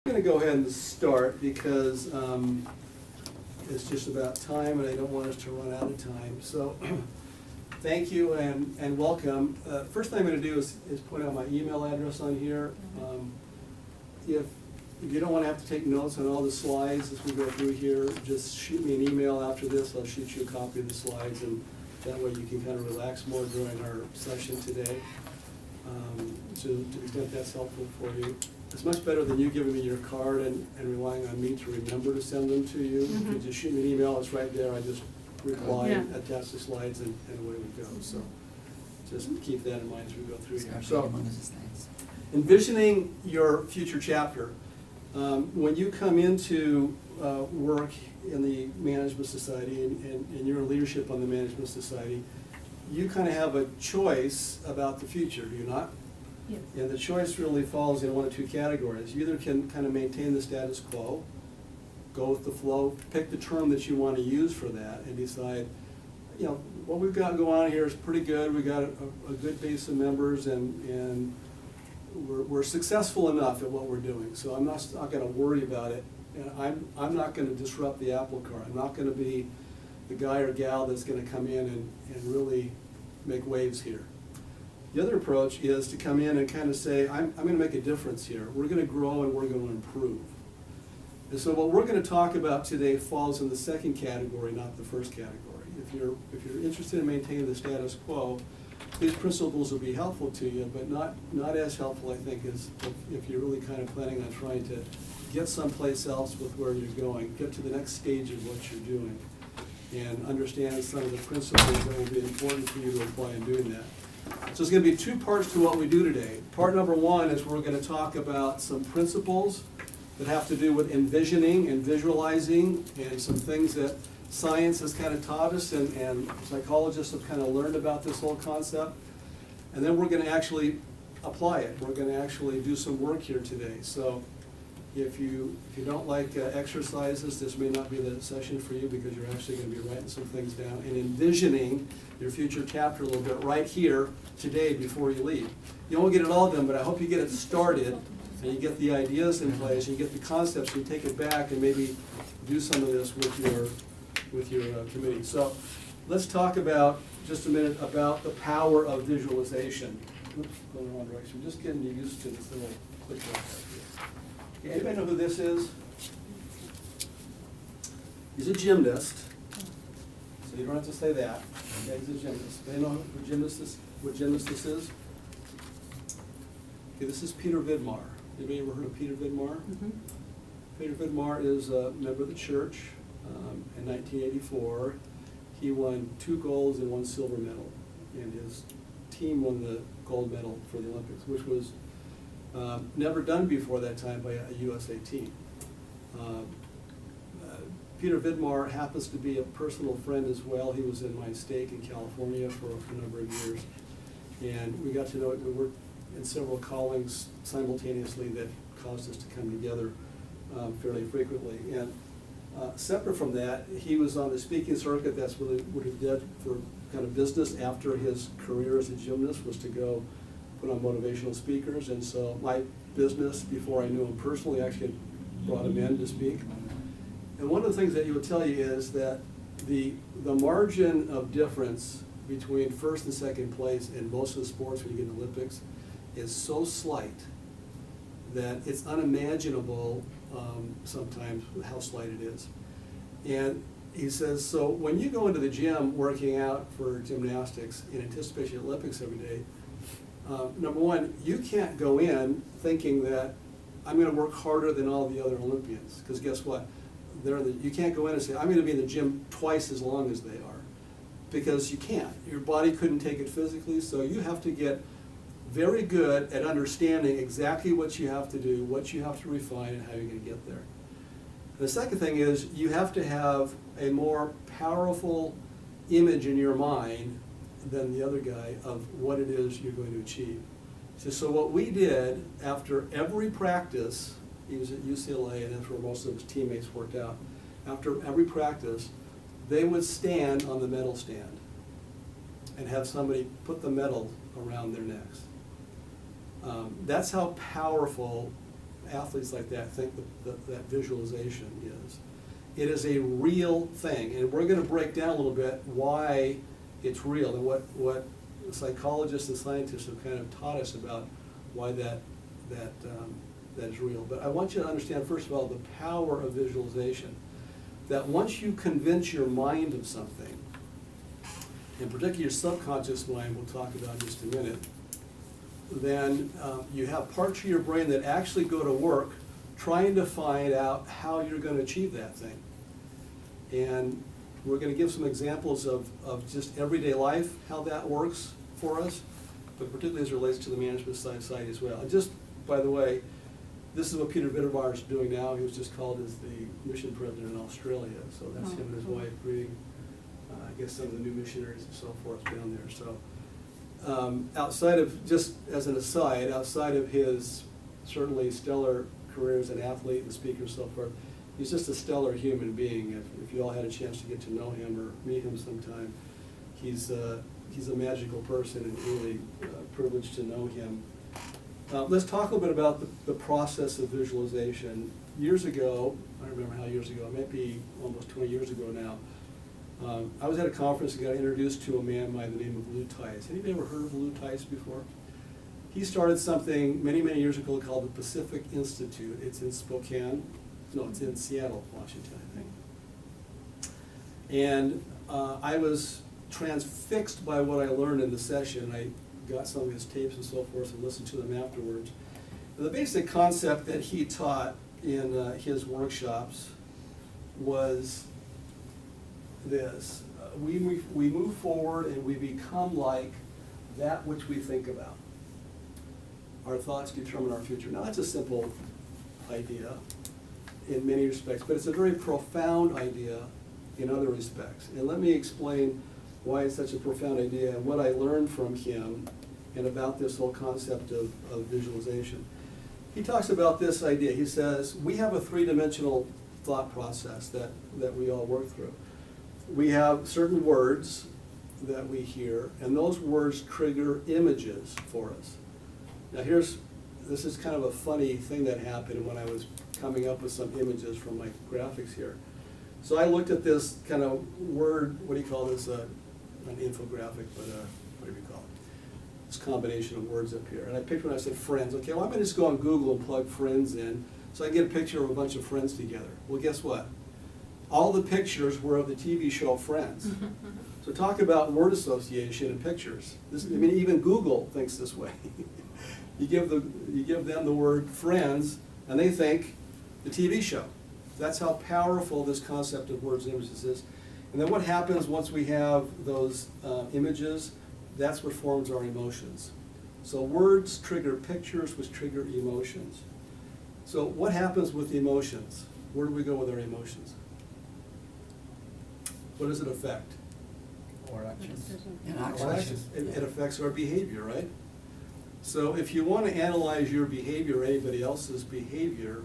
I'm going to go ahead and start because it's just about time and I don't want us to run out of time. So thank you and welcome. First thing I'm going to do is point out my email address on here. If you don't want to have to take notes on all the slides as we go through here, just shoot me an email after this. I'll shoot you a copy of the slides, and that way you can kind of relax more during our session today. To the extent that's helpful for you. It's much better than you giving me your card and relying on me to remember to send them to you. If you just shoot me an email, it's right there. I just reply, attach the slides, and away we go. So just keep that in mind as we go through here. So, envisioning your future chapter. When you come into work in the Management Society and you're in leadership on the Management Society, you kind of have a choice about the future, do you not? Yes. And the choice really falls in one of two categories. You either can kind of maintain the status quo, go with the flow, pick the term that you want to use for that, and decide, you know, what we've got going on here is pretty good. We've got a good base of members, and we're successful enough at what we're doing. So I'm not going to worry about it, and I'm not going to disrupt the apple cart. I'm not going to be the guy or gal that's going to come in and really make waves here. The other approach is to come in and kind of say, I'm going to make a difference here. We're going to grow and we're going to improve. And so what we're going to talk about today falls in the second category, not the first category. If you're interested in maintaining the status quo, these principles will be helpful to you, but not as helpful, I think, as if you're really kind of planning on trying to get someplace else with where you're going, get to the next stage of what you're doing, and understand some of the principles that will be important for you to apply in doing that. So there's going to be two parts to what we do today. Part number one is we're going to talk about some principles that have to do with envisioning and visualizing, and some things that science has kind of taught us and psychologists have kind of learned about this whole concept. And then we're going to actually apply it. We're going to actually do some work here today. So if you don't like exercises, this may not be the session for you, because you're actually going to be writing some things down and envisioning your future chapter a little bit right here today before you leave. You won't get it all done, but I hope you get it started and you get the ideas in place and you get the concepts and you take it back and maybe do some of this with your committee. So let's talk about, just a minute, about the power of visualization. Oops, going the wrong direction. Just getting you used to this little click right here. Anybody know who this is? He's a gymnast, so you don't have to say that. Okay, he's a gymnast. Anybody know what gymnast this is? Okay, this is Peter Vidmar. Anybody ever heard of Peter Vidmar? Mm-hmm. Peter Vidmar is a member of the church. In 1984, he won 2 golds and 1 silver medal, and his team won the gold medal for the Olympics, which was never done before that time by a USA team. Peter Vidmar happens to be a personal friend as well. He was in my stake in California for a number of years, and we got to know it. We worked in several callings simultaneously that caused us to come together fairly frequently. And separate from that, he was on the speaking circuit. That's really what he did for kind of business after his career as a gymnast, was to go put on motivational speakers. And so my business, before I knew him personally, actually brought him in to speak. And one of the things that he would tell you is that the margin of difference between first and second place in most of the sports when you get in the Olympics is so slight that it's unimaginable sometimes how slight it is. And he says, so when you go into the gym working out for gymnastics in anticipation of the Olympics every day, number one, you can't go in thinking that I'm going to work harder than all the other Olympians, because guess what? You can't go in and say, I'm going to be in the gym twice as long as they are, because you can't. Your body couldn't take it physically, so you have to get very good at understanding exactly what you have to do, what you have to refine, and how you're going to get there. The second thing is you have to have a more powerful image in your mind than the other guy of what it is you're going to achieve. So what we did after every practice, he was at UCLA, and that's where most of his teammates worked out. After every practice, they would stand on the medal stand and have somebody put the medal around their necks. That's how powerful athletes like that think that visualization is. It is a real thing, and we're going to break down a little bit why it's real and what psychologists and scientists have kind of taught us about why that is real. But I want you to understand, first of all, the power of visualization. That once you convince your mind of something, and particularly your subconscious mind, we'll talk about in just a minute, then you have parts of your brain that actually go to work trying to find out how you're going to achieve that thing. And we're going to give some examples of just everyday life, how that works for us, but particularly as it relates to the Management Society as well. And just, by the way, this is what Peter Vitterbar is doing now. He was just called as the mission president in Australia, so that's him and his wife greeting, I guess, some of the new missionaries and so forth down there. So outside of, just as an aside, outside of his certainly stellar career as an athlete and speaker and so forth, he's just a stellar human being. If you all had a chance to get to know him or meet him sometime, he's a magical person, and really privileged to know him. Let's talk a little bit about the process of visualization. Years ago, I don't remember how years ago, it might be almost 20 years ago now, I was at a conference and got introduced to a man by the name of Lou Tice. Anybody ever heard of Lou Tice before? He started something many, many years ago called the Pacific Institute. It's in Spokane. No, it's in Seattle, Washington, I think. And I was transfixed by what I learned in the session. I got some of his tapes and so forth and listened to them afterwards. And the basic concept that he taught in his workshops was this. We move forward and we become like that which we think about. Our thoughts determine our future. Now that's a simple idea in many respects, but it's a very profound idea in other respects. And let me explain why it's such a profound idea and what I learned from him and about this whole concept of visualization. He talks about this idea. He says, we have a three-dimensional thought process that we all work through. We have certain words that we hear, and those words trigger images for us. Now this is kind of a funny thing that happened when I was coming up with some images from my graphics here. So I looked at this kind of word, what do you call this, an infographic, but what do we call it? This combination of words up here. And I picked one, I said friends. Okay, well I'm gonna just go on Google and plug friends in so I can get a picture of a bunch of friends together. Well, guess what? All the pictures were of the TV show Friends. So talk about word association and pictures. I mean, even Google thinks this way. You give them the word friends, and they think the TV show. That's how powerful this concept of words and images is. And then what happens once we have those images? That's what forms our emotions. So words trigger pictures, which trigger emotions. So what happens with the emotions? Where do we go with our emotions? What does it affect? Or actions. It affects our behavior, right? So if you want to analyze your behavior or anybody else's behavior,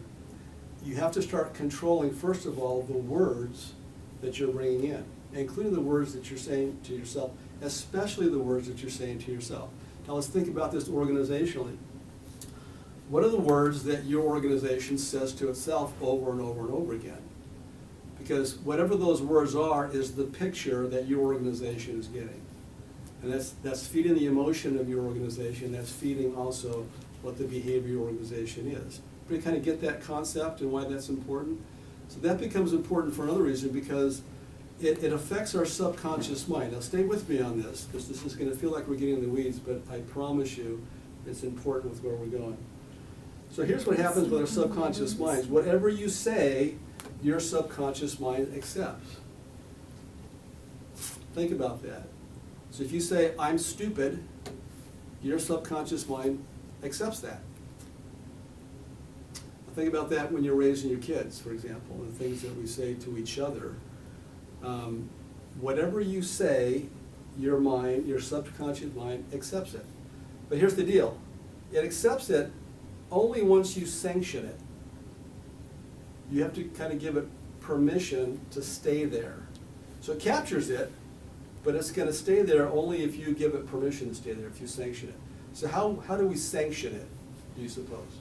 you have to start controlling, first of all, the words that you're bringing in, including the words that you're saying to yourself, especially the words that you're saying to yourself. Now let's think about this organizationally. What are the words that your organization says to itself over and over and over again? Because whatever those words are is the picture that your organization is getting. And that's feeding the emotion of your organization. That's feeding also what the behavior of your organization is. We kind of get that concept and why that's important. So that becomes important for another reason, because it affects our subconscious mind. Now stay with me on this, because this is going to feel like we're getting in the weeds, but I promise you it's important with where we're going. So here's what happens with our subconscious minds. Whatever you say, your subconscious mind accepts. Think about that. So if you say, I'm stupid, your subconscious mind accepts that. Think about that when you're raising your kids, for example, and the things that we say to each other. Whatever you say, your mind, your subconscious mind accepts it. But here's the deal. It accepts it only once you sanction it. You have to kind of give it permission to stay there. So it captures it, but it's going to stay there only if you give it permission to stay there, if you sanction it. So how do we sanction it, do you suppose?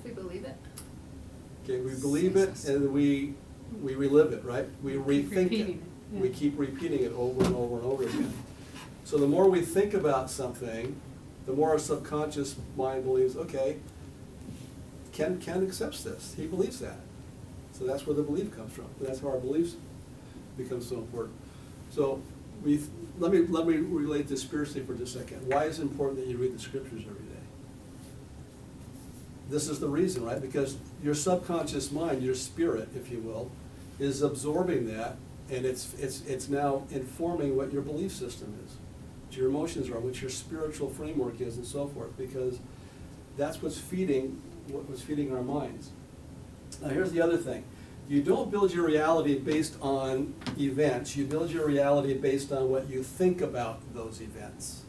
we believe it? Okay, we believe it and we relive it, right? We rethink it. repeating it, yeah. We keep repeating it over and over and over again. So the more we think about something, the more our subconscious mind believes, okay, Ken accepts this. He believes that. So that's where the belief comes from. That's how our beliefs become so important. So let me relate this spiritually for just a second. Why is it important that you read the scriptures every day? This is the reason, right? Because your subconscious mind, your spirit, if you will, is absorbing that, and it's now informing what your belief system is, what your emotions are, what your spiritual framework is, and so forth. Because that's what's feeding our minds. Now, here's the other thing: you don't build your reality based on events. You build your reality based on what you think about those events.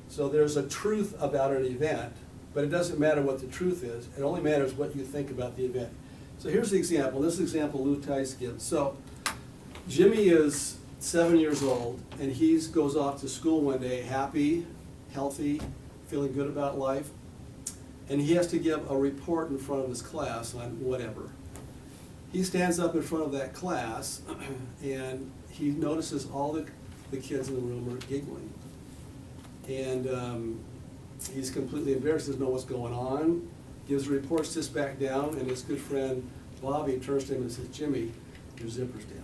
So there's a truth about an event, but it doesn't matter what the truth is. It only matters what you think about the event. So here's the example. This is the example Lou Tice gives. So Jimmy is 7 years old, and he goes off to school one day happy, healthy, feeling good about life, and he has to give a report in front of his class on whatever. He stands up in front of that class, and he notices all the kids in the room are giggling. And he's completely embarrassed, doesn't know what's going on, gives the report, sits back down, and his good friend Bobby turns to him and says, "Jimmy, your zipper's down."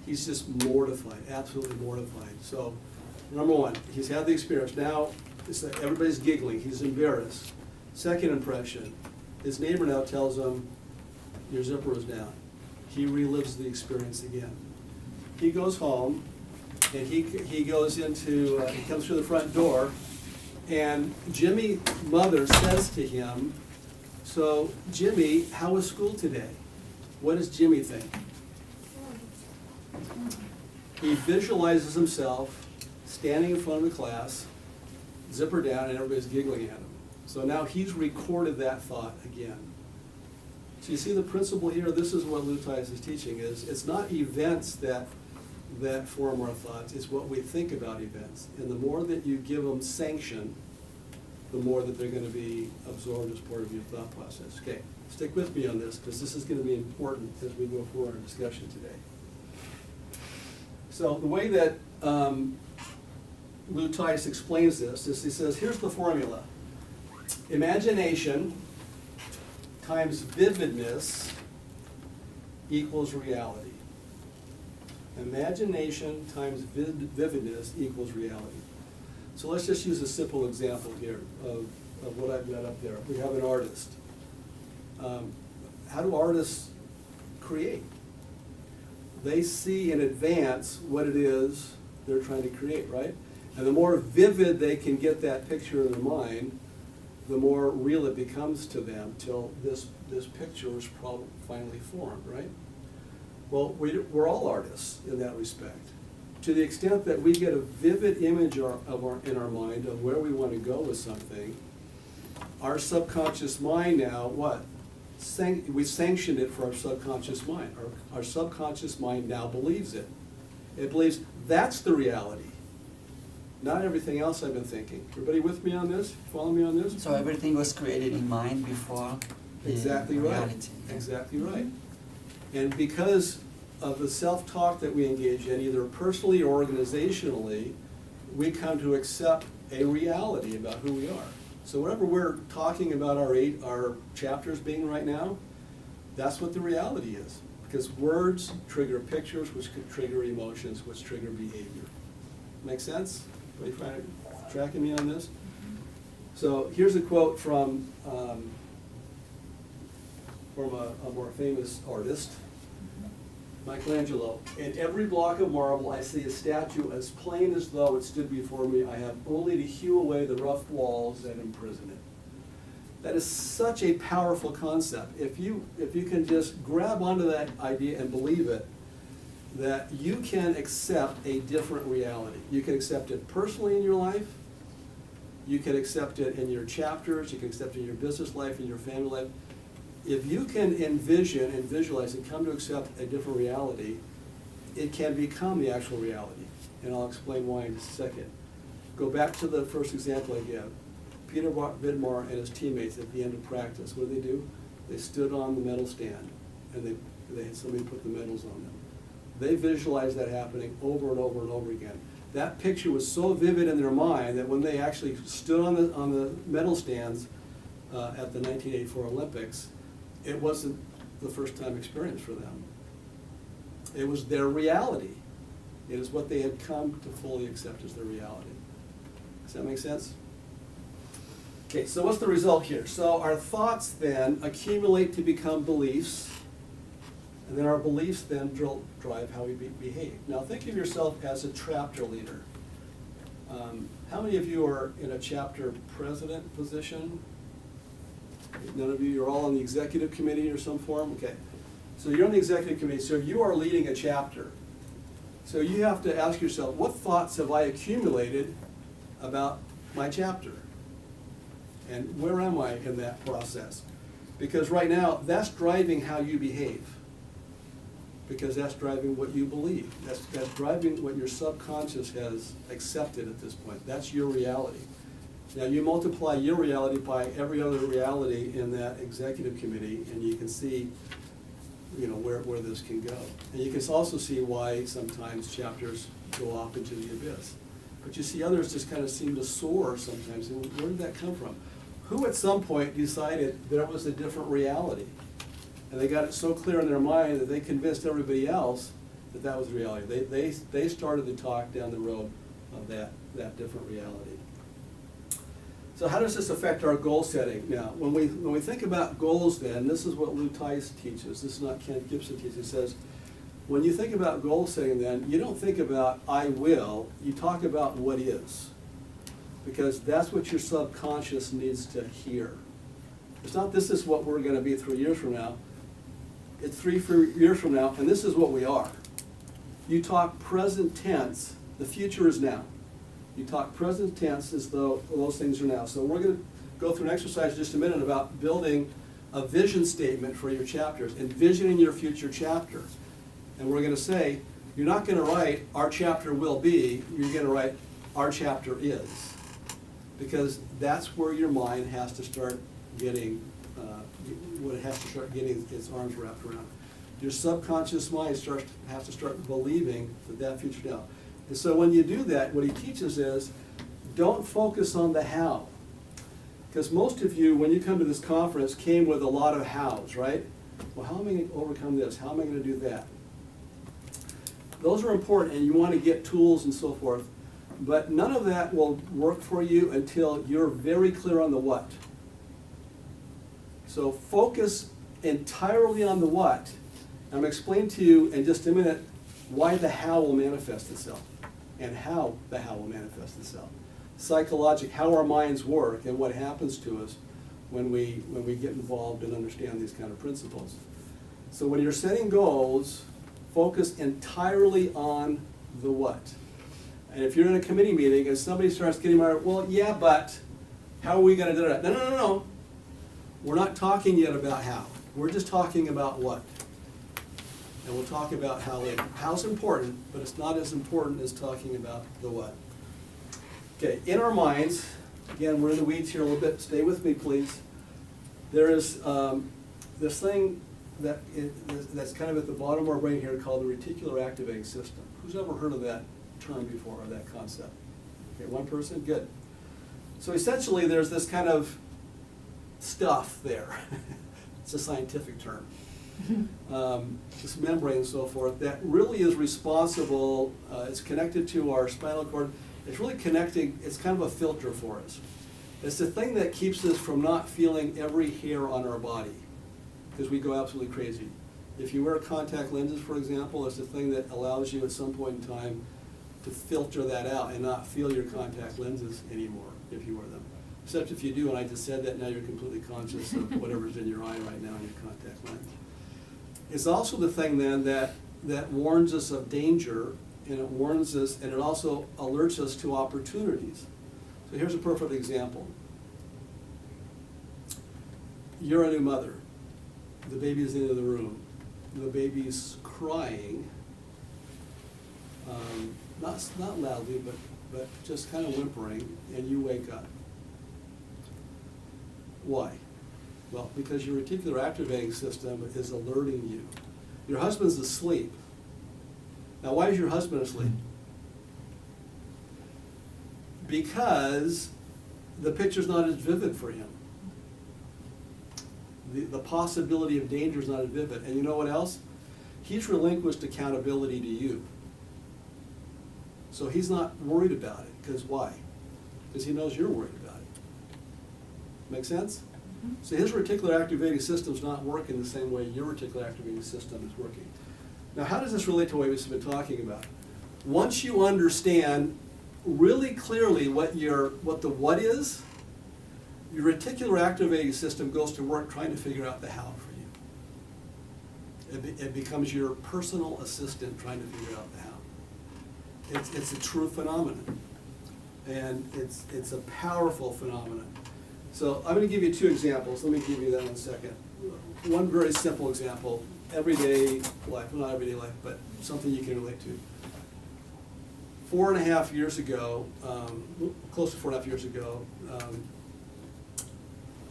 He's just mortified, absolutely mortified. So, number one, he's had the experience. Now, it's like everybody's giggling, he's embarrassed. Second impression, his neighbor now tells him, "Your zipper is down." He relives the experience again. He goes home, and he goes into, he comes through the front door, and Jimmy's mother says to him, "So, Jimmy, how was school today?" What does Jimmy think? He visualizes himself standing in front of the class, zipper down, and everybody's giggling at him. So now he's recorded that thought again. So you see the principle here. This is what Lou Tice is teaching, is it's not events that form our thoughts, it's what we think about events. And the more that you give them sanction, the more that they're going to be absorbed as part of your thought process. Okay, stick with me on this, because this is going to be important as we go forward in our discussion today. So the way that Lou Tice explains this is he says, here's the formula. Imagination times vividness equals reality. Imagination times vividness equals reality. So let's just use a simple example here of what I've got up there. We have an artist. How do artists create? They see in advance what it is they're trying to create, right? And the more vivid they can get that picture in their mind, the more real it becomes to them till this picture is probably finally formed, right? Well, we're all artists in that respect. To the extent that we get a vivid image in our mind of where we want to go with something, our subconscious mind now, what? We sanctioned it for our subconscious mind. Our subconscious mind now believes it. It believes that's the reality, not everything else I've been thinking. Everybody with me on this? Follow me on this? So everything was created in mind before the Exactly right. reality. Exactly right. And because of the self-talk that we engage in, either personally or organizationally, we come to accept a reality about who we are. So whatever we're talking about our chapters being right now, that's what the reality is. Because words trigger pictures, which could trigger emotions, which trigger behavior. Make sense? Everybody tracking me on this? So here's a quote from a more famous artist, Michelangelo. "In every block of marble I see a statue as plain as though it stood before me. I have only to hew away the rough walls and imprison it." That is such a powerful concept. If you can just grab onto that idea and believe it, that you can accept a different reality. You can accept it personally in your life. You can accept it in your chapters. You can accept it in your business life, in your family life. If you can envision and visualize and come to accept a different reality, it can become the actual reality. And I'll explain why in just a second. Go back to the first example I gave. Peter Vidmar and his teammates at the end of practice, what do? They stood on the medal stand, and they had somebody put the medals on them. They visualized that happening over and over and over again. That picture was so vivid in their mind that when they actually stood on the medal stands at the 1984 Olympics, it wasn't the first time experience for them. It was their reality. It is what they had come to fully accept as their reality. Does that make sense? Okay, so what's the result here? So our thoughts then accumulate to become beliefs, and then our beliefs then drive how we behave. Now think of yourself as a chapter leader. How many of you are in a chapter president position? None of you, you're all on the executive committee or some form? Okay. So you're on the executive committee, so you are leading a chapter. So you have to ask yourself, what thoughts have I accumulated about my chapter? And where am I in that process? Because right now, that's driving how you behave. Because that's driving what you believe. That's driving what your subconscious has accepted at this point. That's your reality. Now you multiply your reality by every other reality in that executive committee, and you can see, you know, where this can go. And you can also see why sometimes chapters go off into the abyss. But you see others just kind of seem to soar sometimes. And where did that come from? Who at some point decided there was a different reality? And they got it so clear in their mind that they convinced everybody else that that was reality. They started the talk down the road of that different reality. So how does this affect our goal setting? Now, when we think about goals then, this is what Lou Tice teaches. This is not Ken Gibson teaches. He says, when you think about goal setting then, you don't think about I will, you talk about what is. Because that's what your subconscious needs to hear. It's not this is what we're going to be 3 years from now. It's 3 years from now, and this is what we are. You talk present tense, the future is now. You talk present tense as though those things are now. So we're going to go through an exercise in just a minute about building a vision statement for your chapters, envisioning your future chapter. And we're going to say, you're not going to write, our chapter will be, you're going to write, our chapter is. Because that's where your mind has to start getting, when it has to start getting its arms wrapped around. Your subconscious mind has to start believing that future now. And so when you do that, what he teaches is, don't focus on the how. Because most of you, when you come to this conference, came with a lot of hows, right? Well, how am I going to overcome this? How am I going to do that? Those are important, and you want to get tools and so forth. But none of that will work for you until you're very clear on the what. So focus entirely on the what. I'm going to explain to you in just a minute why the how will manifest itself and how the how will manifest itself. Psychologic, how our minds work and what happens to us when we get involved and understand these kind of principles. So when you're setting goals, focus entirely on the what. And if you're in a committee meeting and somebody starts getting married, well, yeah, but how are we going to do that? No. We're not talking yet about how. We're just talking about what. And we'll talk about how later. How's important, but it's not as important as talking about the what. Okay, in our minds, again, we're in the weeds here a little bit. Stay with me, please. There is this thing that's kind of at the bottom of our brain here called the reticular activating system. Who's ever heard of that term before, or that concept? Okay, one person? Good. So essentially there's this kind of stuff there. It's a scientific term. This membrane and so forth that really is responsible, it's connected to our spinal cord. It's really connecting, it's kind of a filter for us. It's the thing that keeps us from not feeling every hair on our body, because we go absolutely crazy. If you wear contact lenses, for example, it's the thing that allows you at some point in time to filter that out and not feel your contact lenses anymore if you wear them. Except if you do, and I just said that, now you're completely conscious of whatever's in your eye right now in your contact lens. It's also the thing then that warns us of danger, and it warns us, and it also alerts us to opportunities. So here's a perfect example. You're a new mother. The baby's into the room. The baby's crying, not loudly, but just kind of whimpering, and you wake up. Why? Well, because your reticular activating system is alerting you. Your husband's asleep. Now, why is your husband asleep? Because the picture's not as vivid for him. The possibility of danger is not as vivid. And you know what else? He's relinquished accountability to you. So he's not worried about it. Because why? Because he knows you're worried about it. Make sense? Mm-hmm. So his reticular activating system's not working the same way your reticular activating system is working. Now, how does this relate to what we've been talking about? Once you understand really clearly what the is, your reticular activating system goes to work trying to figure out the how for you. It becomes your personal assistant trying to figure out the how. It's a true phenomenon, and it's a powerful phenomenon. So I'm going to give you two examples. Let me give you that in a second. One very simple example, everyday life, well, not everyday life, but something you can relate to. 4.5 years ago, close to 4.5 years ago,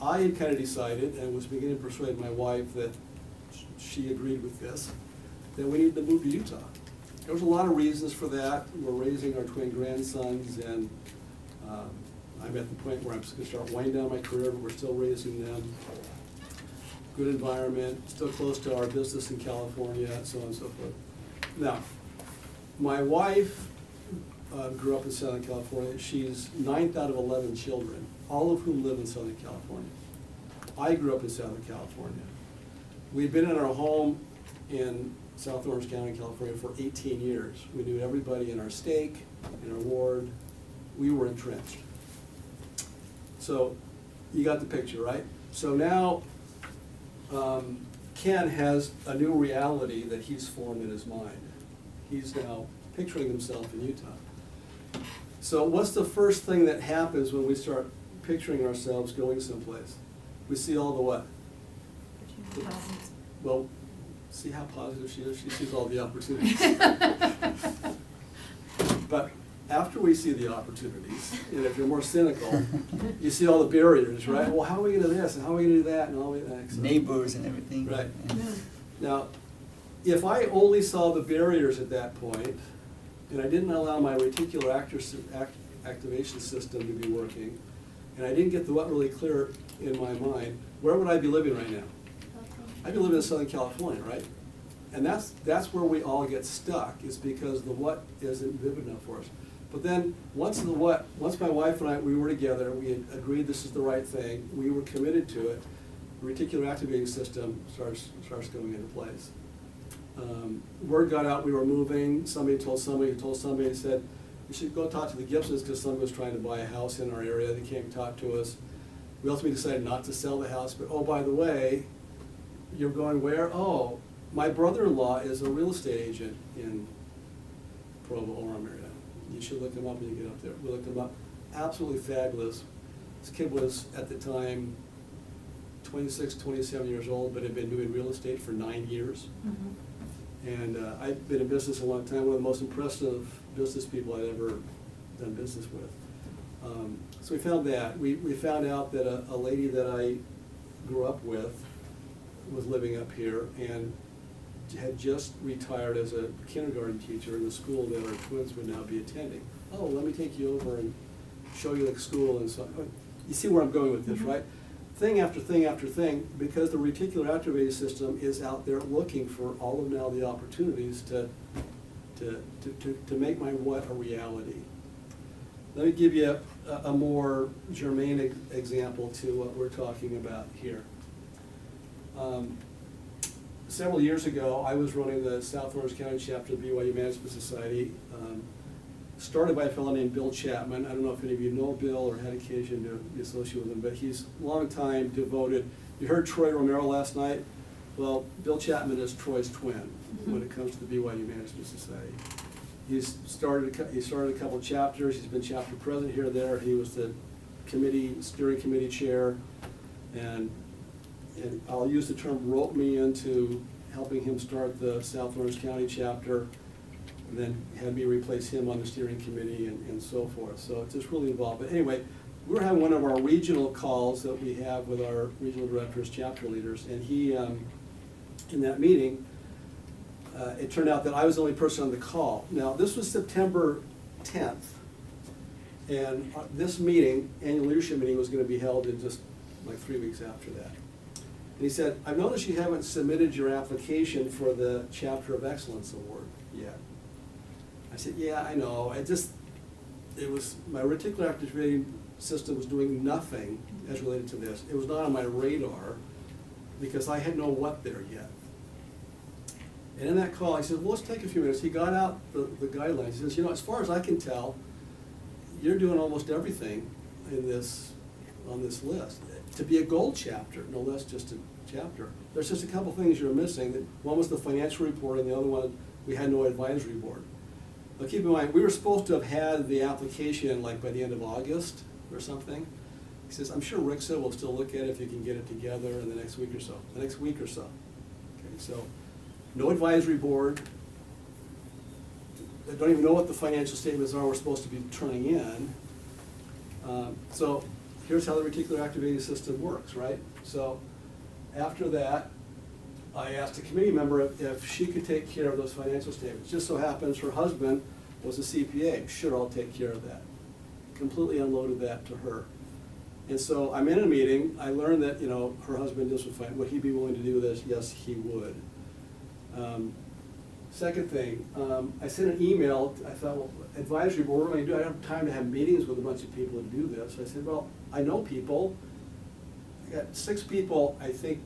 I had kind of decided and was beginning to persuade my wife that she agreed with this, that we needed to move to Utah. There was a lot of reasons for that. We're raising our twin grandsons, and I'm at the point where I'm going to start winding down my career, but we're still raising them. Good environment, still close to our business in California, so on and so forth. Now, my wife grew up in Southern California. She's 9th out of 11 children, all of whom live in Southern California. I grew up in Southern California. We'd been in our home in South Orange County, California for 18 years. We knew everybody in our stake, in our ward. We were entrenched. So you got the picture, right? So now Ken has a new reality that he's formed in his mind. He's now picturing himself in Utah. So what's the first thing that happens when we start picturing ourselves going someplace? We see all the what? Well, see how positive she is? She sees all the opportunities. But after we see the opportunities, and if you're more cynical, you see all the barriers, right? Well, how are we going to do this, and how are we going to do that, and all that? So, neighbors and everything. right. Yeah. Now, if I only saw the barriers at that point, and I didn't allow my reticular activation system to be working, and I didn't get the what really clear in my mind, where would I be living right now? I'd be living in Southern California, right? And that's where we all get stuck, is because the what isn't vivid enough for us. But then once my wife and I, we were together, we had agreed this is the right thing, we were committed to it, the reticular activating system starts going into place. Word got out we were moving, somebody told somebody said, you should go talk to the Gibsons because somebody was trying to buy a house in our area. They came and talked to us. We ultimately decided not to sell the house, but oh, by the way, you're going where? Oh, my brother-in-law is a real estate agent in Provo, Orem area. You should look him up when you get up there. We looked him up. Absolutely fabulous. This kid was, at the time, 26, 27 years old, but had been doing real estate for 9 years. Mm-hmm. And I've been in business a long time, one of the most impressive business people I'd ever done business with. So we found that. We found out that a lady that I grew up with was living up here and had just retired as a kindergarten teacher in the school that our twins would now be attending. Oh, let me take you over and show you the school and so on. You see where I'm going with this, Mm-hmm. right? Thing after thing after thing, because the reticular activating system is out there looking for all of now the opportunities to make my what a reality. Let me give you a more germane example to what we're talking about here. Several years ago, I was running the South Orange County chapter of the BYU Management Society, started by a fellow named Bill Chapman. I don't know if any of you know Bill or had occasion to be associated with him, but he's a long time devoted. You heard Troy Romero last night. Well, Bill Chapman is Troy's twin when it comes to the BYU Management Society. He started a couple of chapters. He's been chapter president here or there. He was the steering committee chair, and I'll use the term roped me into helping him start the South Orange County chapter, and then had me replace him on the steering committee and so forth. So it's just really involved. But anyway, we were having one of our regional calls that we have with our regional directors, chapter leaders, and he, in that meeting, it turned out that I was the only person on the call. Now, this was September 10th, and this meeting, annual leadership meeting, was going to be held in just like 3 weeks after that. And he said, I've noticed you haven't submitted your application for the Chapter of Excellence Award yet. I said, yeah, I know. It was, my reticular activating system was doing nothing as related to this. It was not on my radar because I had no what there yet. And in that call, I said, well, let's take a few minutes. He got out the guidelines. He says, as far as I can tell, you're doing almost everything on this list. To be a gold chapter, no less just a chapter. There's just a couple things you're missing. One was the financial report, and the other one, we had no advisory board. Now keep in mind, we were supposed to have had the application like by the end of August or something. He says, I'm sure Rixa will still look at it if you can get it together in the next week or so. Okay, so no advisory board. They don't even know what the financial statements are we're supposed to be turning in. So here's how the reticular activating system works, right? So after that, I asked a committee member if she could take care of those financial statements. Just so happens her husband was a CPA. Sure, I'll take care of that. Completely unloaded that to her. And so I'm in a meeting. I learned that her husband just would find, would he be willing to do this? Yes, he would. Second thing, I sent an email. I thought, well, advisory board, what am I going to do? I don't have time to have meetings with a bunch of people to do this. I said, well, I know people. I got 6 people I think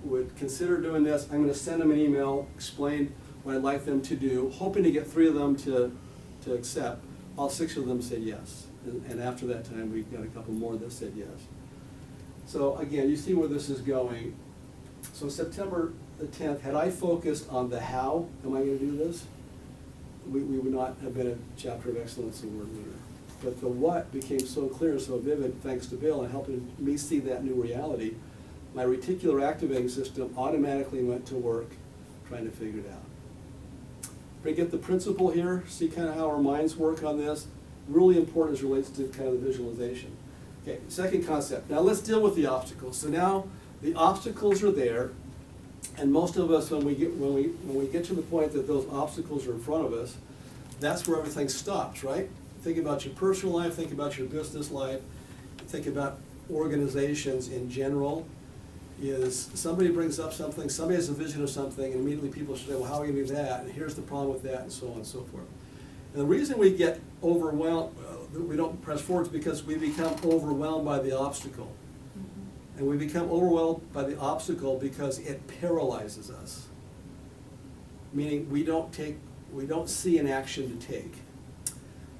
would consider doing this. I'm going to send them an email, explain what I'd like them to do, hoping to get 3 of them to accept. All 6 of them said yes. And after that time, we got a couple more that said yes. So again, you see where this is going. So September the 10th, had I focused on the how, am I going to do this? We would not have been a Chapter of Excellence Award winner. But the what became so clear and so vivid thanks to Bill and helping me see that new reality. My reticular activating system automatically went to work trying to figure it out. We get the principle here, see kind of how our minds work on this. Really important as it relates to kind of the visualization. Okay, second concept. Now let's deal with the obstacles. So now the obstacles are there, and most of us, when we get to the point that those obstacles are in front of us, that's where everything stops, right? Think about your personal life, think about your business life, think about organizations in general. Is somebody brings up something, somebody has a vision of something, and immediately people say, well, how are you going to do that? And here's the problem with that, and so on and so forth. And the reason we get overwhelmed, we don't press forward, is because we become overwhelmed by the obstacle. And we become overwhelmed by the obstacle because it paralyzes us. Meaning we don't see an action to take.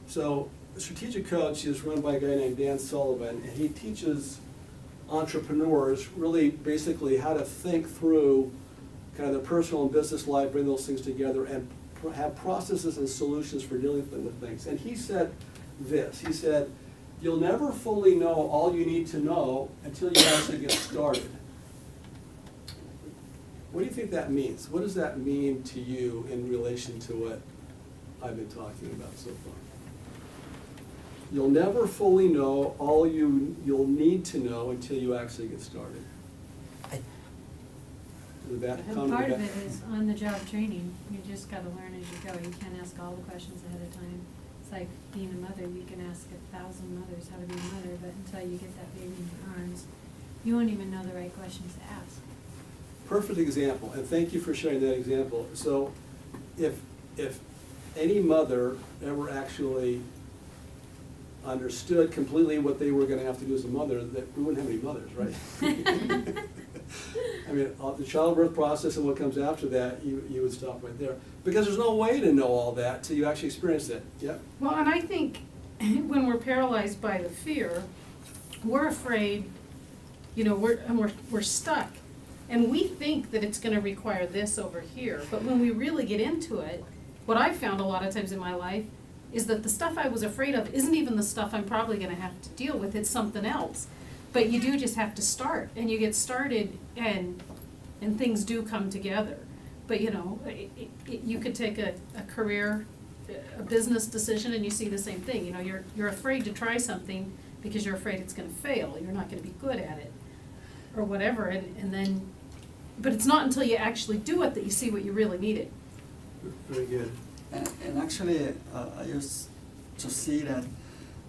So the Strategic Coach is run by a guy named Dan Sullivan, and he teaches entrepreneurs really basically how to think through kind of their personal and business life, bring those things together, and have processes and solutions for dealing with things. And he said this, he said, you'll never fully know all you need to know until you actually get started. What do you think that means? What does that mean to you in relation to what I've been talking about so far? You'll never fully know all you'll need to know until you actually get started. Did that And come part to of that? it is on-the-job training. You just gotta learn as you go. You can't ask all the questions ahead of time. It's like being a mother. You can ask 1,000 mothers how to be a mother, but until you get that baby in your arms, you won't even know the right questions to ask. Perfect example, and thank you for sharing that example. So if any mother ever actually understood completely what they were going to have to do as a mother, that we wouldn't have any mothers, right? I mean, the childbirth process and what comes after that, you would stop right there. Because there's no way to know all that till you actually experience it. Yeah? Well, and I think when we're paralyzed by the fear, we're afraid, we're stuck. And we think that it's gonna require this over here. But when we really get into it, what I've found a lot of times in my life is that the stuff I was afraid of isn't even the stuff I'm probably gonna have to deal with, it's something else. But you do just have to start, and you get started, and things do come together. But you could take a career, a business decision, and you see the same thing. You're afraid to try something because you're afraid it's gonna fail, you're not gonna be good at it, or whatever, and then, but it's not until you actually do it that you see what you really needed. Very good. And actually, I used to see that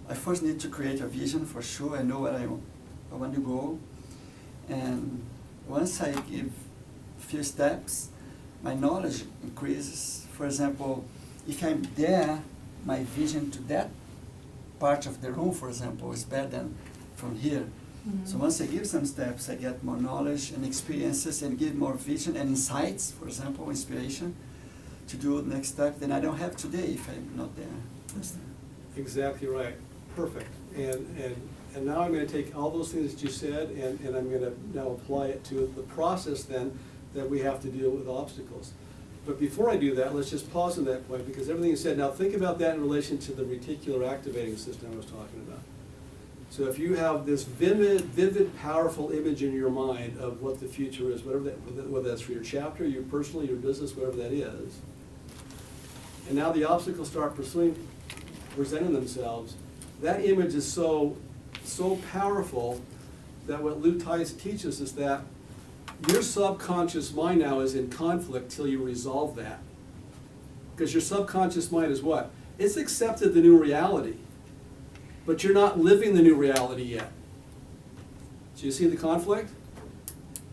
I first need to create a vision for sure. I know where I want to go. And once I give a few steps, my knowledge increases. For example, if I'm there, my vision to that part of the room, for example, is better than from here. So once I give some steps, I get more knowledge and experiences and give more vision and insights, for example, inspiration to do the next step than I don't have today if I'm not there. Exactly right. Perfect. And now I'm going to take all those things that you said and I'm going to now apply it to the process then that we have to deal with obstacles. But before I do that, let's just pause on that point because everything you said, now think about that in relation to the reticular activating system I was talking about. So if you have this vivid, powerful image in your mind of what the future is, whatever that, whether that's for your chapter, your personal, your business, whatever that is, and now the obstacles start presenting themselves, that image is so powerful that what Lou Tice teaches is that your subconscious mind now is in conflict till you resolve that. Because your subconscious mind is what? It's accepted the new reality, but you're not living the new reality yet. So you see the conflict?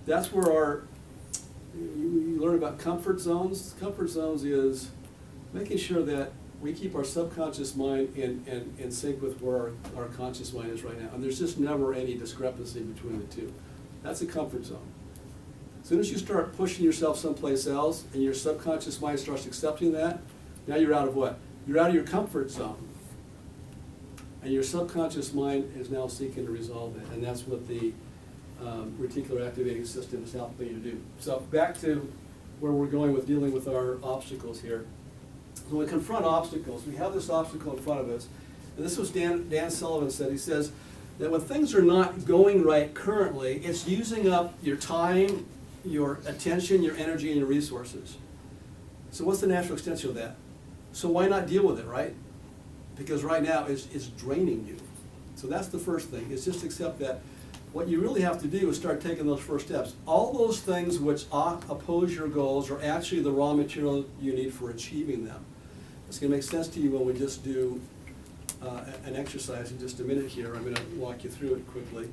That's where you learn about comfort zones. Comfort zones is making sure that we keep our subconscious mind in sync with where our conscious mind is right now. And there's just never any discrepancy between the two. That's a comfort zone. As soon as you start pushing yourself someplace else and your subconscious mind starts accepting that, now you're out of what? You're out of your comfort zone. And your subconscious mind is now seeking to resolve it. And that's what the reticular activating system is helping you to do. So back to where we're going with dealing with our obstacles here. When we confront obstacles, we have this obstacle in front of us. And this was Dan Sullivan said. He says that when things are not going right currently, it's using up your time, your attention, your energy, and your resources. So what's the natural extension of that? So why not deal with it, right? Because right now it's draining you. So that's the first thing, is just accept that what you really have to do is start taking those first steps. All those things which oppose your goals are actually the raw material you need for achieving them. It's going to make sense to you when we just do an exercise in just a minute here. I'm going to walk you through it quickly.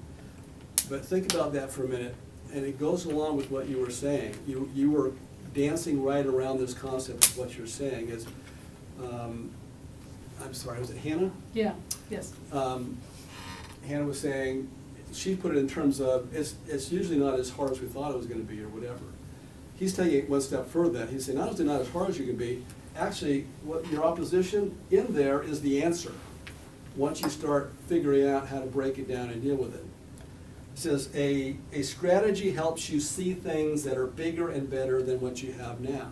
But think about that for a minute. And it goes along with what you were saying. You were dancing right around this concept of what you're saying is, I'm sorry, was it Hannah? Yeah, yes. Hannah was saying, she put it in terms of, it's usually not as hard as we thought it was going to be or whatever. He's taking it one step further. He's saying, not only not as hard as you can be, actually what your opposition in there is the answer once you start figuring out how to break it down and deal with it. It says, a strategy helps you see things that are bigger and better than what you have now.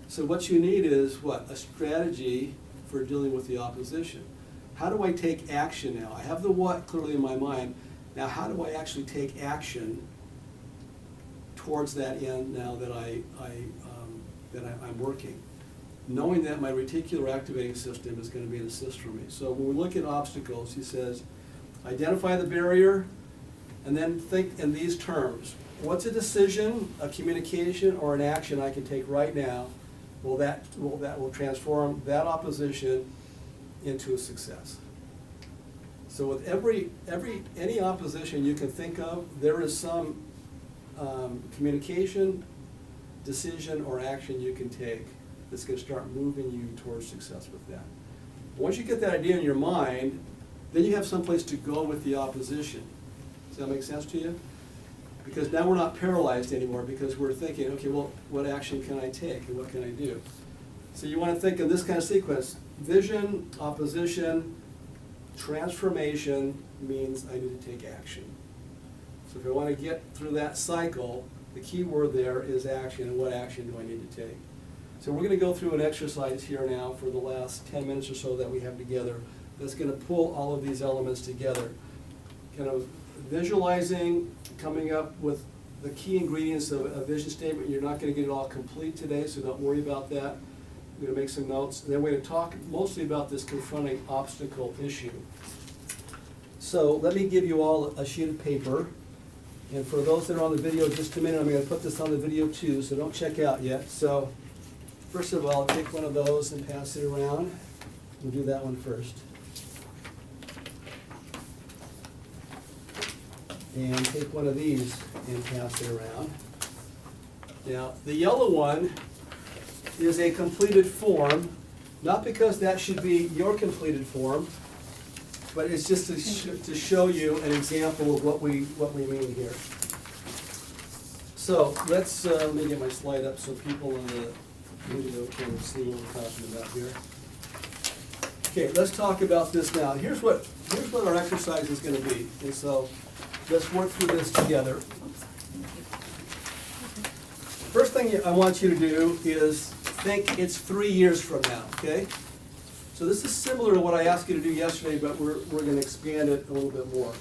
So what you need is what? A strategy for dealing with the opposition. How do I take action now? I have the what clearly in my mind. Now how do I actually take action towards that end now that I'm working? Knowing that my reticular activating system is going to be an assist for me. So when we look at obstacles, he says, identify the barrier, and then think in these terms. What's a decision, a communication, or an action I can take right now that will transform that opposition into a success? So with any opposition you can think of, there is some communication, decision, or action you can take that's going to start moving you towards success with that. Once you get that idea in your mind, then you have someplace to go with the opposition. Does that make sense to you? Because now we're not paralyzed anymore because we're thinking, okay, well, what action can I take and what can I do? So you want to think in this kind of sequence. Vision, opposition, transformation means I need to take action. So if I want to get through that cycle, the key word there is action, and what action do I need to take? So we're going to go through an exercise here now for the last 10 minutes or so that we have together that's going to pull all of these elements together. Kind of visualizing, coming up with the key ingredients of a vision statement. You're not going to get it all complete today, so don't worry about that. I'm going to make some notes. And then we're going to talk mostly about this confronting obstacle issue. So So let me give you all a sheet of paper. And for those that are on the video, just a minute, I'm going to put this on the video too, so don't check out yet. So first of all, take one of those and pass it around. We'll do that one first. And take one of these and pass it around. Now, the yellow one is a completed form, not because that should be your completed form, but it's just to show you an example of what we mean here. So let's, let me get my slide up so people in the video can see what we're talking about here. Okay, let's talk about this now. Here's what our exercise is going to be. And so let's work through this together. First thing I want you to do is think it's 3 years from now, okay? So this is similar to what I asked you to do yesterday, but we're going to expand it a little bit more.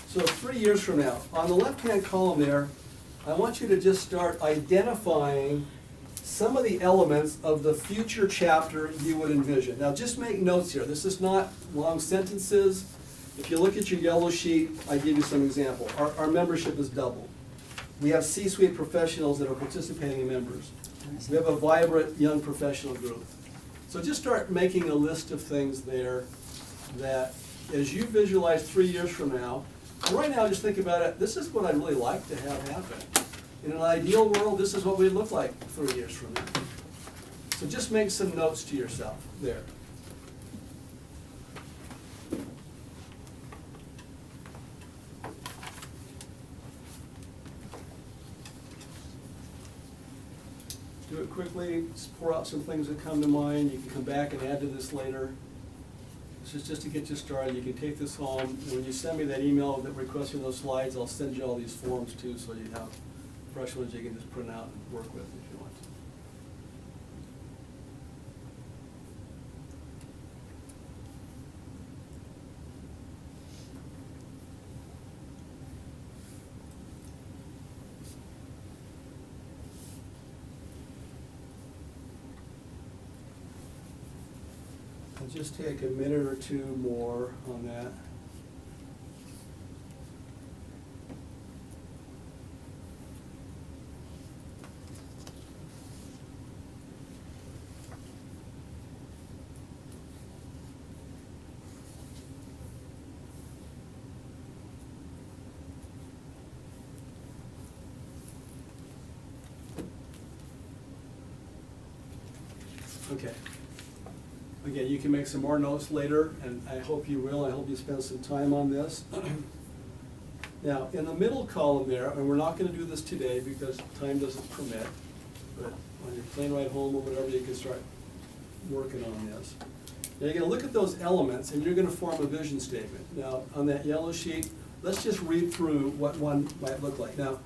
So 3 years from now, on the left-hand column there, I want you to just start identifying some of the elements of the future chapter you would envision. Now just make notes here. This is not long sentences. If you look at your yellow sheet, I give you some example. Our membership is doubled. We have C-suite professionals that are participating members. We have a vibrant young professional group. So just start making a list of things there that as you visualize 3 years from now, and right now just think about it, this is what I'd really like to have happen. In an ideal world, this is what we'd look like 3 years from now. So just make some notes to yourself there. Do it quickly, just pour out some things that come to mind. You can come back and add to this later. This is just to get you started. You can take this home, and when you send me that email that requesting those slides, I'll send you all these forms too, so you have fresh ones you can just print out and work with if you want to. I'll just take a minute or two more on that. Okay. Again, you can make some more notes later, and I hope you will. I hope you spend some time on this. Now, in the middle column there, and we're not going to do this today because time doesn't permit, but on your plane ride home or whatever, you can start working on this. Now, you're going to look at those elements, and you're going to form a vision statement. Now, on that yellow sheet, let's just read through what one might look like. Now,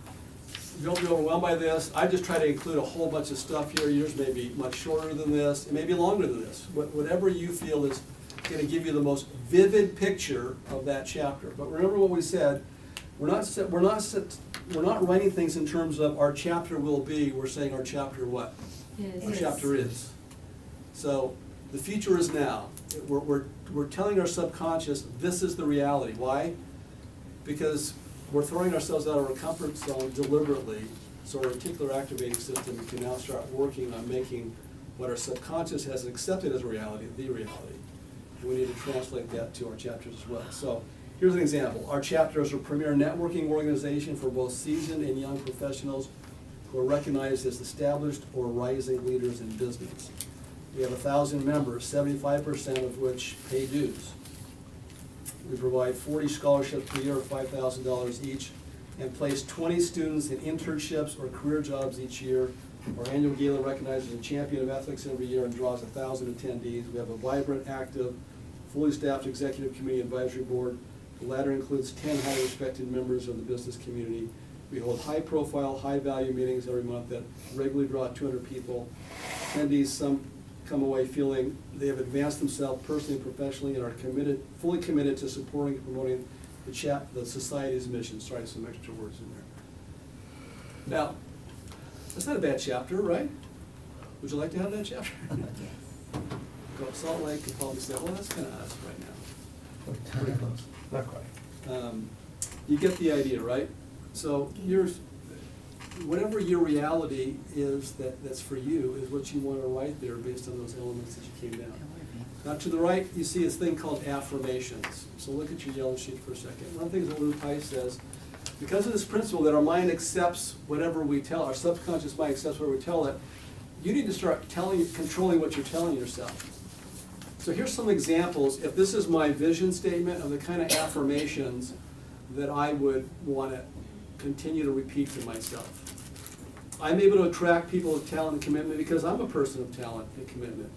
don't be overwhelmed by this. I just try to include a whole bunch of stuff here. Yours may be much shorter than this. It may be longer than this. Whatever you feel is going to give you the most vivid picture of that chapter. But remember what we said. We're not writing things in terms of our chapter will be. We're saying our chapter what? Our chapter is. So the future is now. We're telling our subconscious this is the reality. Why? Because we're throwing ourselves out of our comfort zone deliberately, so our reticular activating system can now start working on making what our subconscious has accepted as reality, the reality. And we need to translate that to our chapters as well. So here's an example. Our chapter is a premier networking organization for both seasoned and young professionals who are recognized as established or rising leaders in business. We have 1,000 members, 75% of which pay dues. We provide 40 scholarships per year of $5,000 each and place 20 students in internships or career jobs each year. Our annual gala recognizes a champion of ethics every year and draws 1,000 attendees. We have a vibrant, active, fully staffed executive committee advisory board. The latter includes 10 highly respected members of the business community. We hold high-profile, high-value meetings every month that regularly draw 200 people. Attendees, some come away feeling they have advanced themselves personally and professionally and are fully committed to supporting and promoting the society's mission. Sorry, some extra words in there. Now, that's not a bad chapter, right? Would you like to have that chapter? Go up Salt Lake and probably say, well, that's kind of us right now. Pretty close. Not quite. You get the idea, right? So whatever your reality is that's for you is what you want to write there based on those elements that you came down. Now to the right, you see this thing called affirmations. So look at your yellow sheet for a second. One of the things that Lou Pye says, because of this principle that our mind accepts whatever we tell, our subconscious mind accepts whatever we tell it, you need to start controlling what you're telling yourself. So here's some examples. If this is my vision statement of the kind of affirmations that I would want to continue to repeat to myself. I'm able to attract people of talent and commitment because I'm a person of talent and commitment.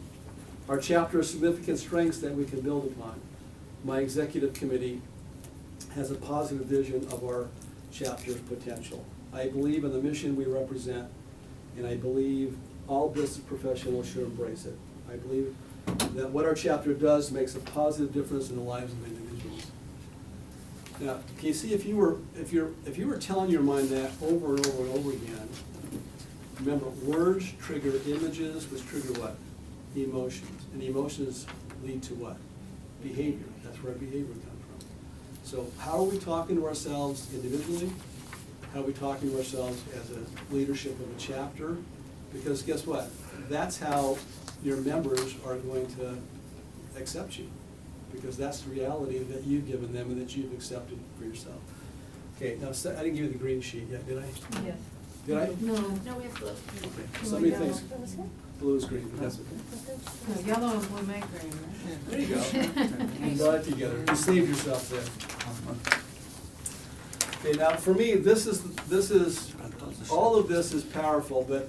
Our chapter of significant strengths that we can build upon. My executive committee has a positive vision of our chapter's potential. I believe in the mission we represent, and I believe all business professionals should embrace it. I believe that what our chapter does makes a positive difference in the lives of individuals. Now, can you see if you were telling your mind that over and over and over again, remember, words trigger images, which trigger what? Emotions. And emotions lead to what? Behavior. That's where behavior comes from. So how are we talking to ourselves individually? How are we talking to ourselves as a leadership of a chapter? Because guess what? That's how your members are going to accept you. Because that's the reality that you've given them and that you've accepted for yourself. Okay, now I didn't give you the green sheet yet, did I? Yes. Did I? No. No, we have blue. Okay. Somebody thinks blue is green, but that's okay. No, yellow and blue make green, right? There you go. You got it together. You saved yourself there. Okay, now for me, this is all of this is powerful, but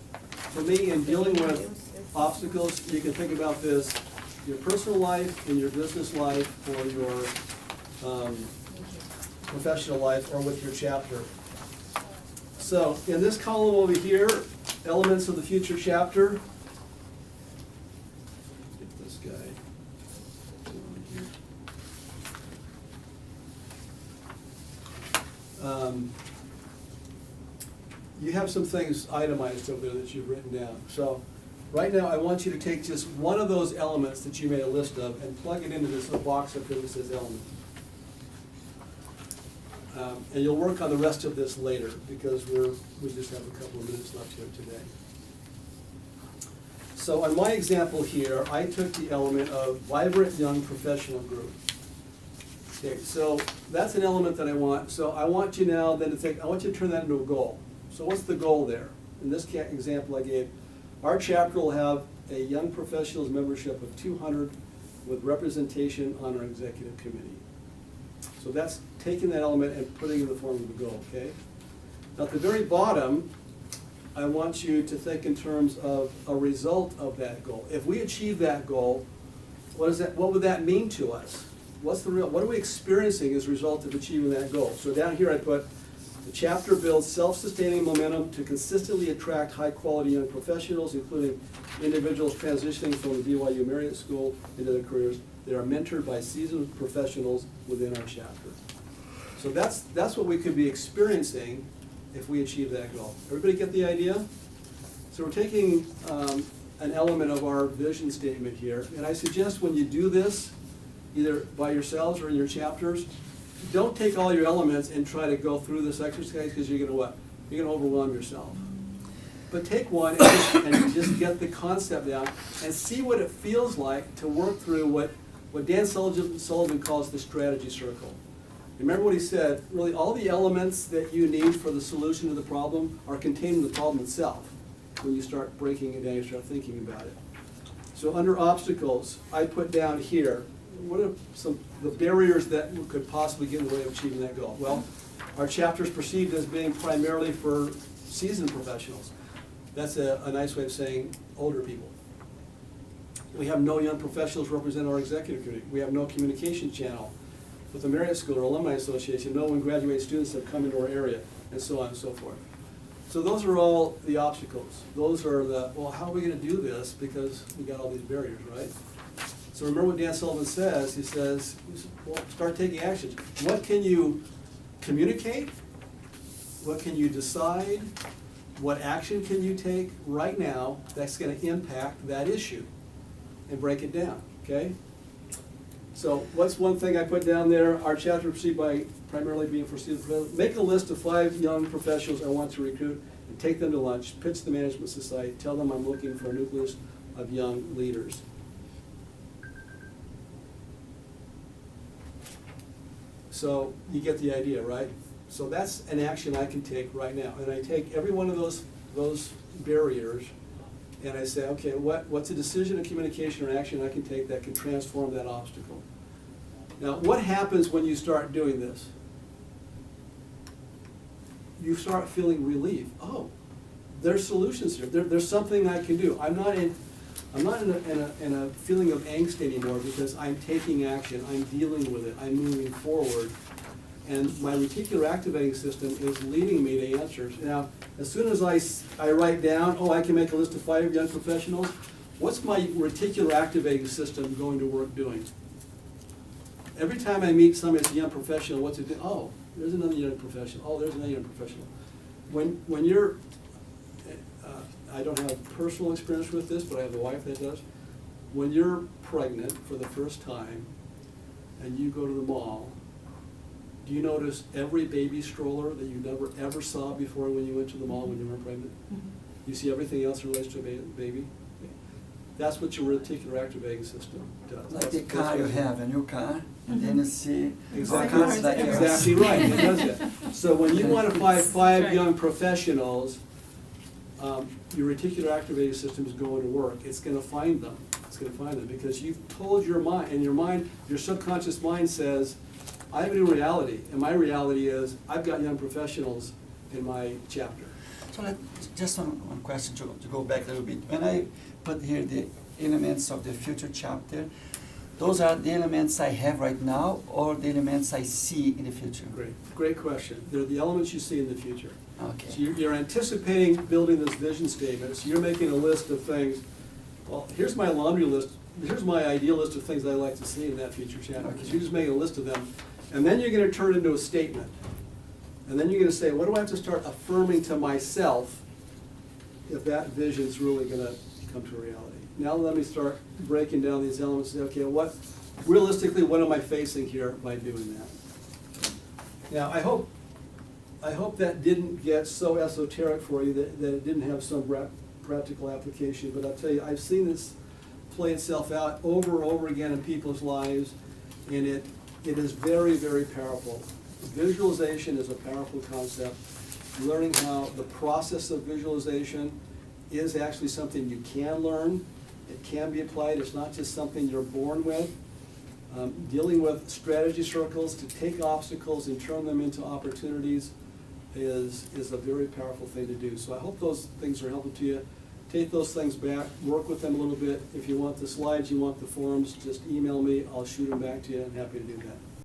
for me, in dealing with obstacles, you can think about this, your personal life, in your business life, or your professional life, or with your chapter. So in this column over here, elements of the future chapter. Get this guy. You have some things itemized over there that you've written down. So right now I want you to take just one of those elements that you made a list of and plug it into this little box up here that says element. And you'll work on the rest of this later because we just have a couple of minutes left here today. So on my example here, I took the element of vibrant young professional group. Okay, so that's an element that I want. So I want you now then to think, I want you to turn that into a goal. So what's the goal there? In this example I gave, our chapter will have a young professionals membership of 200 with representation on our executive committee. So that's taking that element and putting it in the form of a goal, okay? Now at the very bottom, I want you to think in terms of a result of that goal. If we achieve that goal, what would that mean to us? What are we experiencing as a result of achieving that goal? So down here I put, the chapter builds self-sustaining momentum to consistently attract high-quality young professionals, including individuals transitioning from the BYU Marriott School into their careers. They are mentored by seasoned professionals within our chapter. So that's what we could be experiencing if we achieve that goal. Everybody get the idea? So we're taking an element of our vision statement here, and I suggest when you do this, either by yourselves or in your chapters, don't take all your elements and try to go through this exercise because you're gonna what? You're gonna overwhelm yourself. But take one and just get the concept down and see what it feels like to work through what Dan Sullivan calls the strategy circle. Remember what he said, really all the elements that you need for the solution to the problem are contained in the problem itself when you start breaking it down, you start thinking about it. So under obstacles, I put down here, what are the barriers that could possibly get in the way of achieving that goal? Well, our chapter is perceived as being primarily for seasoned professionals. That's a nice way of saying older people. We have no young professionals represent our executive committee. We have no communication channel with the Marriott School or Alumni Association. No one graduate students have come into our area, and so on and so forth. So those are all the obstacles. Those are well, how are we going to do this? Because we got all these barriers, right? So remember what Dan Sullivan says. He says, well, start taking action. What can you communicate? What can you decide? What action can you take right now that's going to impact that issue? And break it down, okay? So what's one thing I put down there? Our chapter is perceived by primarily being for student development. Make a list of 5 young professionals I want to recruit and take them to lunch, pitch the Management Society, tell them I'm looking for a nucleus of young leaders. So you get the idea, right? So that's an action I can take right now. And I take every one of those barriers and I say, okay, what's a decision, a communication, or an action I can take that can transform that obstacle? Now, what happens when you start doing this? You start feeling relief. Oh, there's solutions here. There's something I can do. I'm not in a feeling of angst anymore because I'm taking action. I'm dealing with it. I'm moving forward. And my reticular activating system is leading me to answers. Now, as soon as I write down, oh, I can make a list of 5 young professionals, what's my reticular activating system going to work doing? Every time I meet somebody that's a young professional, what's it do? Oh, there's another young professional. Oh, there's another young professional. When you're, I don't have personal experience with this, but I have a wife that does. When you're pregnant for the first time and you go to the mall, do you notice every baby stroller that you never ever saw before when you went to the mall when you were pregnant? Mhm. You see everything else in relation to a baby? That's what your reticular activating system does. Like the car you have, a new car, and then you see Exactly, all kinds like exactly right, it does that. So when you want to find 5 Right. young professionals, your reticular activating system is going to work. It's going to find them. It's going to find them because you've told your mind, and your mind, your subconscious mind says, I have a new reality, and my reality is I've got young professionals in my chapter. So just one question to go back a little bit. When I put here the elements of the future chapter, those are the elements I have right now or the elements I see in the future? Great question. They're the elements you see in the future. Okay. So you're anticipating building this vision statement, so you're making a list of things. Well, here's my laundry list, here's my ideal list of things I'd like to see in that future chapter. Okay. So you're just making a list of them, and then you're gonna turn it into a statement. And then you're gonna say, what do I have to start affirming to myself if that vision's really gonna come to reality? Now let me start breaking down these elements and say, okay, realistically, what am I facing here by doing that? Now, I hope that didn't get so esoteric for you that it didn't have some practical application, but I'll tell you, I've seen this play itself out over and over again in people's lives, and it is very, very powerful. Visualization is a powerful concept. Learning how the process of visualization is actually something you can learn. It can be applied. It's not just something you're born with. Dealing with strategy circles to take obstacles and turn them into opportunities is a very powerful thing to do. So I hope those things are helpful to you. Take those things back, work with them a little bit. If you want the slides, you want the forms, just email me. I'll shoot them back to you. I'm happy to do that.